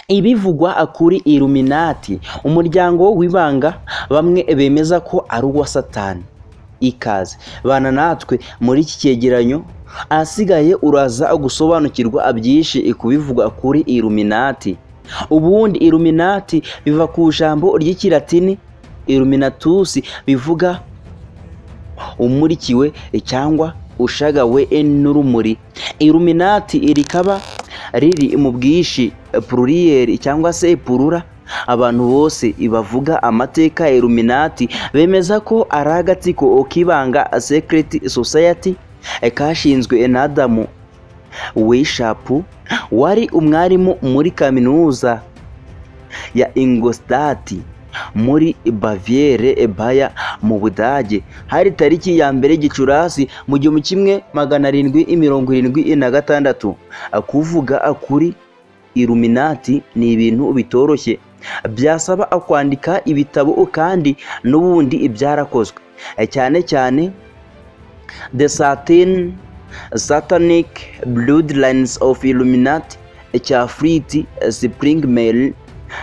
ibivugwa kuri Illuminati, umuryango w'ibanga bamwe bemeza ko ari uwa Satani. Ikaze bana natwe muri iki cyegeranyo, ahasigaye uraza gusobanukirwa byinshi kubivugwa kuri Illuminati. Ubundi Illuminati biva ku ijambo ry'ikilatini Illuminatus, bivuga umurikiwe cyangwa ushagawe n'urumuri. Illuminati rikaba riri mu bwinshi pluriel cyangwa se plura. Abantu bose bavuga amateka ya Illuminati bemeza ko ari agatsiko k'ibanga, secret society, kashinzwe na Adamu Weishaupt, wari umwarimu muri kaminuza ya Ingolstadt muri Baviere Bayer mu Budage. Hari tariki ya mbere Gicurasi mu 1776. Kuvuga kuri Illuminati ni ibintu bitoroshye, byasaba kwandika ibitabo kandi n'ubundi byarakozwe, cyane cyane The Satanic Bloodlines of Illuminati cya Fritz Springmeier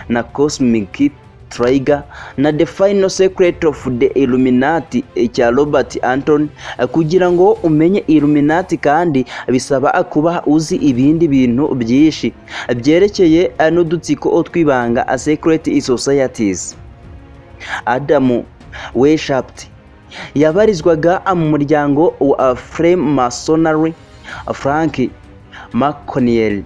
na Cosmic Trigger na The Final Secret of the Illuminati cya Robert Anton. Kugira ngo umenye Illuminati kandi bisaba kuba uzi ibindi bintu byinshi byerekeye n'udutsiko twibanga, secret societies. Adamu Weishaupt yabarizwaga mu muryango wa Freemasonry. Frank McConnell,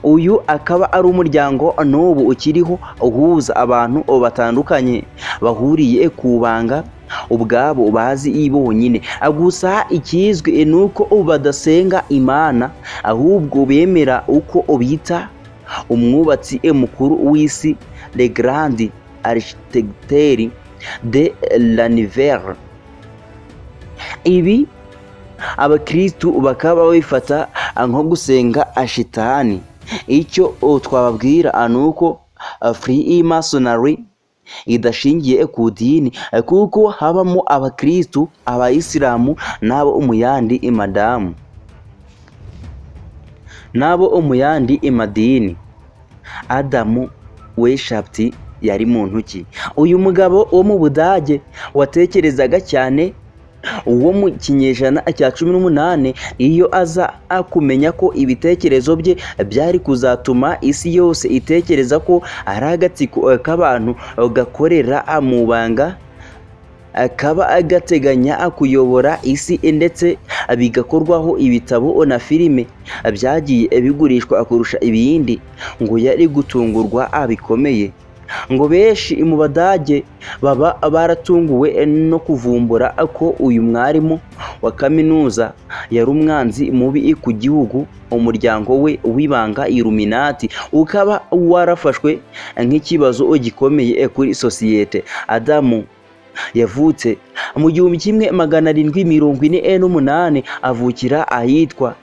uyu akaba ari umuryango n'ubu ukiriho uhuza abantu batandukanye bahuriye ku banga ubwabo bazi bonyine. Gusa ikizwi nuko badasenga Imana, ahubwo bemera uko bita umwubatsi mukuru w'isi, le grand architecte de l'univers. Ibi abakristu bakaba bifata nko gusenga Shitani. Icyo twababwira nuko Freemasonry idashingiye ku dini, kuko habamo abakristu, abayisilamu nabo umuyandi madamu, nabo umuyandi madini. Adamu Weishaupt yari muntu ki? Uyu mugabo wo mu Budage watekerezaga cyane, uwo mu kinyejana cya 18, iyo aza kumenya ko ibitekerezo bye byari kuzatuma isi yose itekereza ko ari agatsiko k'abantu gakorera mu banga, akaba agateganya kuyobora isi, ndetse bigakorwaho ibitabo na filime byagiye bigurishwa kurusha ibindi, ngo yari gutungurwa bikomeye. Ngo benshi mu Badage baba baratunguwe no kuvumbura ko uyu mwarimu wa kaminuza yari umwanzi mubi ku gihugu. Umuryango we w'ibanga Illuminati ukaba warafashwe nk'ikibazo gikomeye kuri sosiyete. Adamu yavutse mu 1748, avukira ahitwa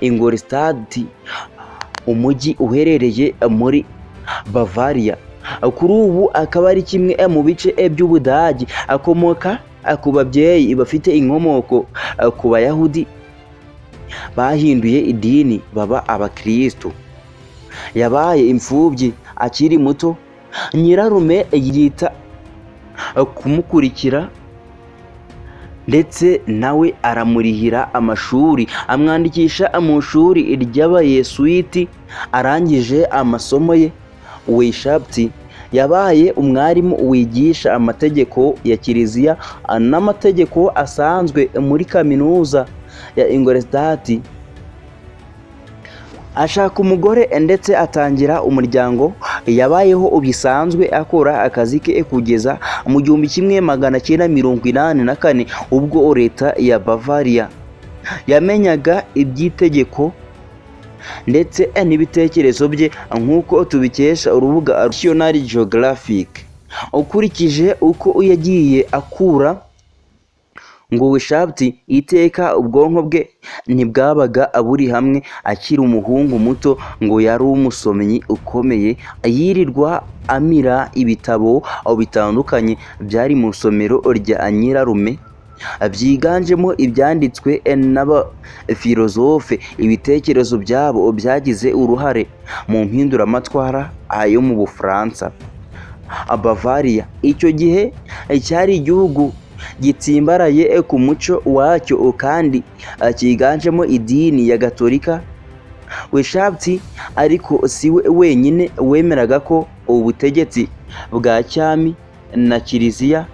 Ingolstadt, umujyi uherereye muri Bavaria. Kuri ubu akaba ari kimwe mu bice by'Ubudage. Akomoka ku babyeyi bafite inkomoko ku Bayahudi bahinduye idini baba abakristo. Yabaye imfubyi akiri muto, nyirarume yita kumukurikira, ndetse nawe aramurihira amashuri, amwandikisha mu ishuri ry'Abayesuiti. Arangije amasomo ye, Weishaupt yabaye umwarimu wigisha amategeko ya Kiliziya n'amategeko asanzwe muri kaminuza ya Ingolstadt. Ashaka umugore ndetse atangira umuryango. Yabayeho bisanzwe akora akazi ke kugeza mu 1984, ubwo leta ya Bavaria yamenyaga iby'itegeko ndetse n'ibitekerezo bye, nk'uko tubikesha urubuga National Geographic. Ukurikije uko yagiye akura, ngo Weishaupt iteka ubwonko bwe ntibwabaga buri hamwe. Akiri umuhungu muto ngo yari umusomyi ukomeye, yirirwa amira ibitabo bitandukanye byari mu isomero rya nyirarume. byiganjemo ibyanditswe n'abafilozofe. Ibitekerezo byabo byagize uruhare mu mpinduramatwara yo mu Bufaransa. Bavaria icyo gihe cyari igihugu gitsimbaraye ku muco wacyo kandi cyiganjemo idini ya Gatolika. Weishaupt ariko si we wenyine wemeraga ko ubutegetsi bwa cyami na kiliziya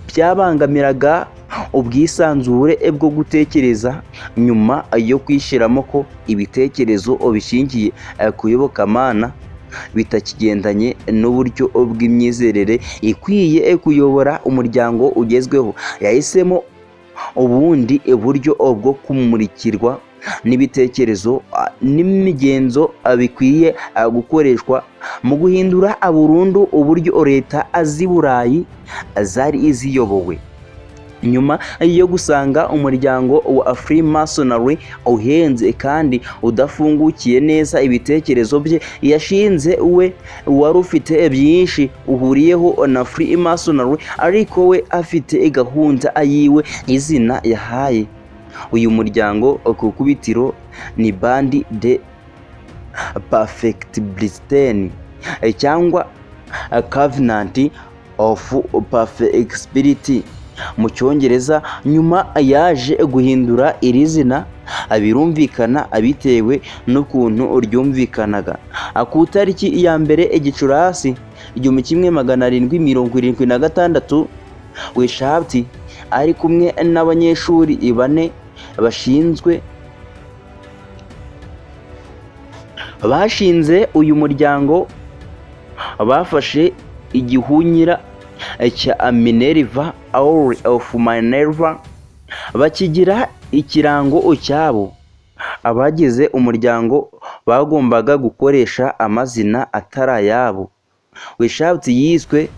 byabangamiraga ubwisanzure bwo gutekereza, nyuma yo kwishyiramo ko ibitekerezo bishingiye ku iyobokamana bitakigendanye n'uburyo bw'imyizerere ikwiye kuyobora umuryango ugezweho. Yahisemo ubundi buryo bwo kumurikirwa n'ibitekerezo n'imigenzo bikwiye gukoreshwa mu guhindura burundu uburyo leta z'i Burayi zari ziyobowe. Nyuma yo gusanga umuryango wa Freemasonry uhenze kandi udafungukiye neza ibitekerezo bye, yashinze we wari ufite byinshi uhuriyeho na Freemasonry, ariko we afite gahunda yiwe. Izina yahaye uyu muryango ku kubitiro ni Bande de Perfectibilité cyangwa Covenant of Perfectibility mu Cyongereza. Nyuma yaje guhindura iri zina, birumvikana bitewe n'ukuntu ryumvikanaga. Ku itariki ya mbere Gicurasi 1776, Weishaupt ari kumwe n'abanyeshuri 4 bashinze uyu muryango. Bafashe igihunyira cya Minerva, Hour of Minerva, bakigira ikirango cyabo. Abagize umuryango bagombaga gukoresha amazina atari ayabo. Weishaupt yiswe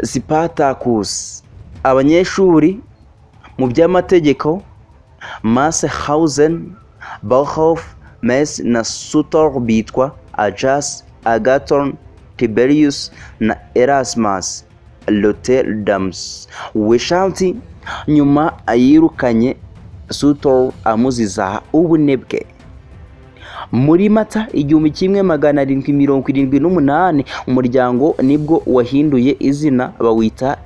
Spartacus. Abanyeshuri mu by'amategeko Masshausen, Bauhof, Metz na Sutor bitwa Ajas, Agathon, Tiberius na Erasmus Rotterdams. Weishaupt nyuma yirukanye Sutor amuziza ubunebwe. Muri Mata 1778 umuryango nibwo wahinduye izina bawita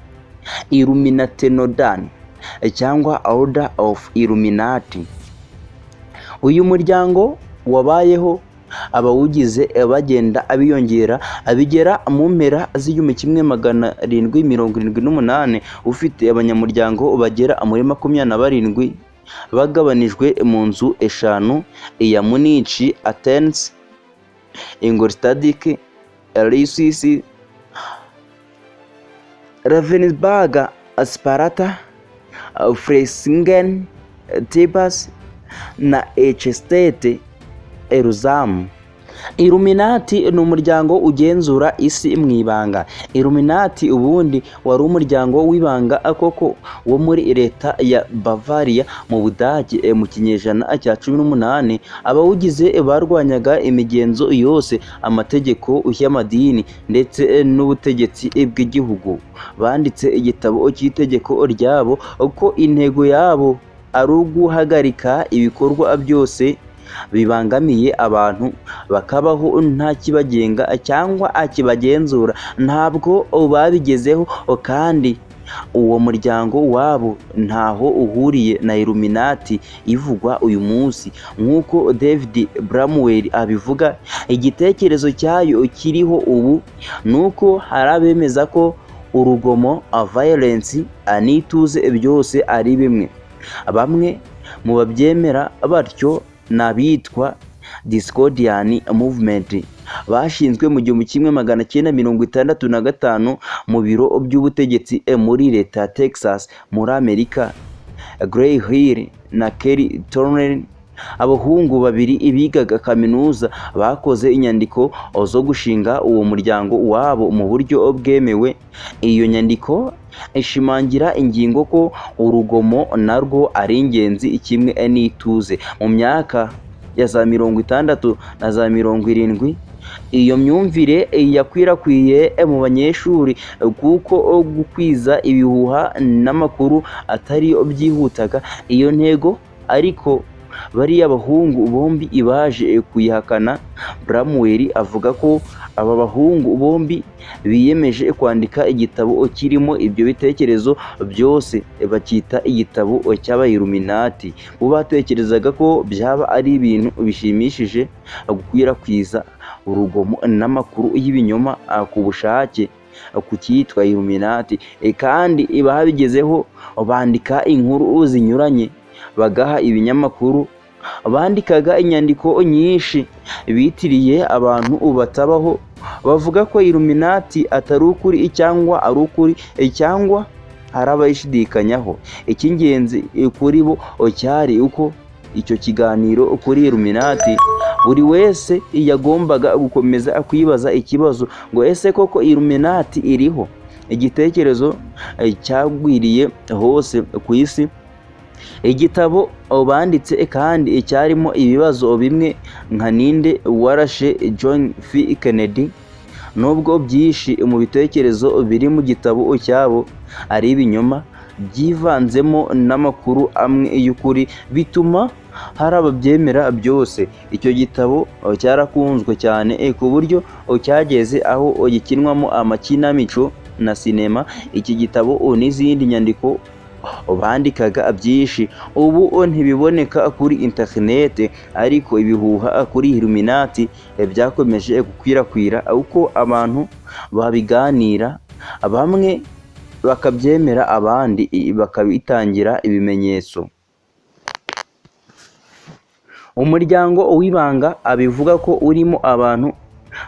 Illuminati cyangwa Order of Illuminati. Uyu muryango wabayeho abawugize bagenda biyongera bigera mu mpera z'1778 ufite abanyamuryango bagera muri 27 bagabanijwe mu nzu 5: iya Munich, Athens, Ingolstadt, Eleusis, Ravensburg, Sparta, Freisingen, Thebes na Echestet Eruzamu. Illuminati ni umuryango ugenzura isi mu ibanga. Illuminati ubundi wari umuryango w'ibanga koko wo muri leta ya Bavaria mu Budage mu kinyejana cya 18. Abawugize barwanyaga imigenzo yose, amategeko y'amadini ndetse n'ubutegetsi bw'igihugu. Banditse igitabo cy'itegeko ryabo ko intego yabo ari uguhagarika ibikorwa byose bibangamiye abantu, bakabaho nta kibagenga cyangwa akibagenzura. Ntabwo babigezeho kandi uwo muryango wabo ntaho uhuriye na Illuminati ivugwa uyu munsi. Nk'uko David Bramwell abivuga, igitekerezo cyayo kiriho ubu nuko hari abemeza ko urugomo, violence n'ituze byose ari bimwe. Bamwe mu babyemera batyo n'abitwa Discordian Movement, bashinzwe mu 1965 mu biro by'ubutegetsi muri leta ya Texas muri Amerika. Gray Hill na Kelly Turner, abahungu babiri bigaga kaminuza, bakoze inyandiko zo gushinga uwo muryango wabo mu buryo bwemewe. Iyo nyandiko ishimangira ingingo ko urugomo narwo ari ingenzi kimwe n'ituze. Mu myaka ya za 60 na za 70. Iyo myumvire yakwirakwiye mu banyeshuri kuko gukwiza ibihuha n'amakuru atari byihutaga iyo ntego, ariko bariya bahungu bombi ibaje kuyihakana. Bramwell avuga ko aba bahungu bombi biyemeje kwandika igitabo kirimo ibyo bitekerezo byose, bacyita igitabo cy'aba Illuminati. Bo batekerezaga ko byaba ari ibintu bishimishije gukwirakwiza urugomo n'amakuru y'ibinyoma ku bushake ku cyitwa Illuminati, kandi babigezeho bandika inkuru zinyuranye, bagaha ibinyamakuru, bandikaga inyandiko nyinshi bitiriye abantu batabaho, bavuga ko Illuminati atari ukuri cyangwa ari ukuri cyangwa hari abayishidikanyaho. Icy'ingenzi kuri bo cyari uko icyo kiganiro kuri Illuminati buri wese yagombaga gukomeza kwibaza ikibazo ngo ese koko Illuminati iriho? Igitekerezo cyagwiriye hose ku isi. Igitabo banditse kandi cyarimo ibibazo bimwe nka ninde warashe John F. Kennedy. Nubwo byinshi mu bitekerezo biri mu gitabo cyabo ari ibinyoma byivanzemo n'amakuru amwe y'ukuri, bituma hari ababyemera byose. Icyo gitabo cyarakunzwe cyane ku buryo cyageze aho gikinwamo amakinamico na sinema. Iki gitabo n'izindi nyandiko bandikaga byinshi ubu ntibiboneka kuri interineti, ariko ibihuha kuri Illuminati byakomeje gukwirakwira uko abantu babiganira, bamwe bakabyemera abandi bakabitangira ibimenyetso. Umuryango w'ibanga abivuga ko urimo abantu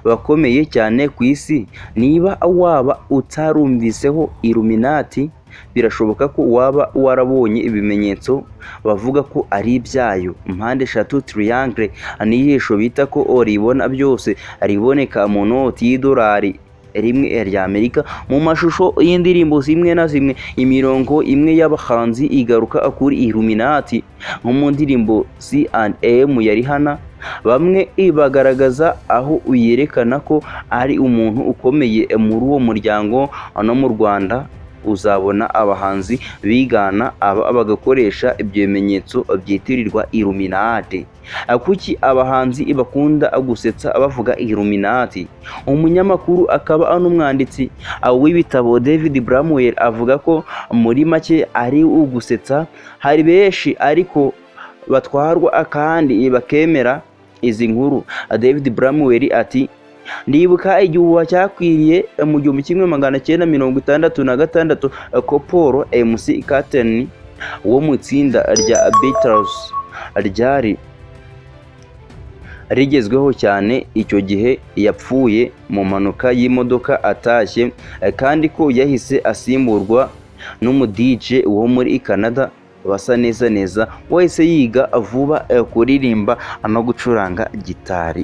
bakomeye cyane ku isi. Niba waba utarumviseho Illuminati, birashoboka ko waba warabonye ibimenyetso bavuga ko ari ibyayo. Mpande eshatu triangle n'ijisho bita ko ribona byose, riboneka mu noti y'idolari rimwe ry'Amerika, mu mashusho y'indirimbo zimwe na zimwe. Imirongo imwe y'abahanzi igaruka kuri Illuminati nko mu ndirimbo C&M ya Rihanna. Bamwe bagaragaza aho yerekana ko ari umuntu ukomeye muri uwo muryango. No mu Rwanda uzabona abahanzi bigana bagakoresha ibyo bimenyetso byitirirwa Illuminati. Kuki abahanzi bakunda gusetsa bavuga Illuminati? Umunyamakuru akaba n'umwanditsi w'ibitabo David Bramwell avuga ko muri make ari ugusetsa. Hari benshi ariko batwarwa kandi bakemera izi nkuru. David Bramwell ati, ndibuka igihuha cyakwiriye mu 1966 ko Paul McCartney wo mu itsinda rya Beatles ryari rigezweho cyane icyo gihe yapfuye mu mpanuka y'imodoka atashye, kandi ko yahise asimburwa n'umu DJ wo muri Canada basa neza wahise yiga vuba kuririmba no gucuranga gitari.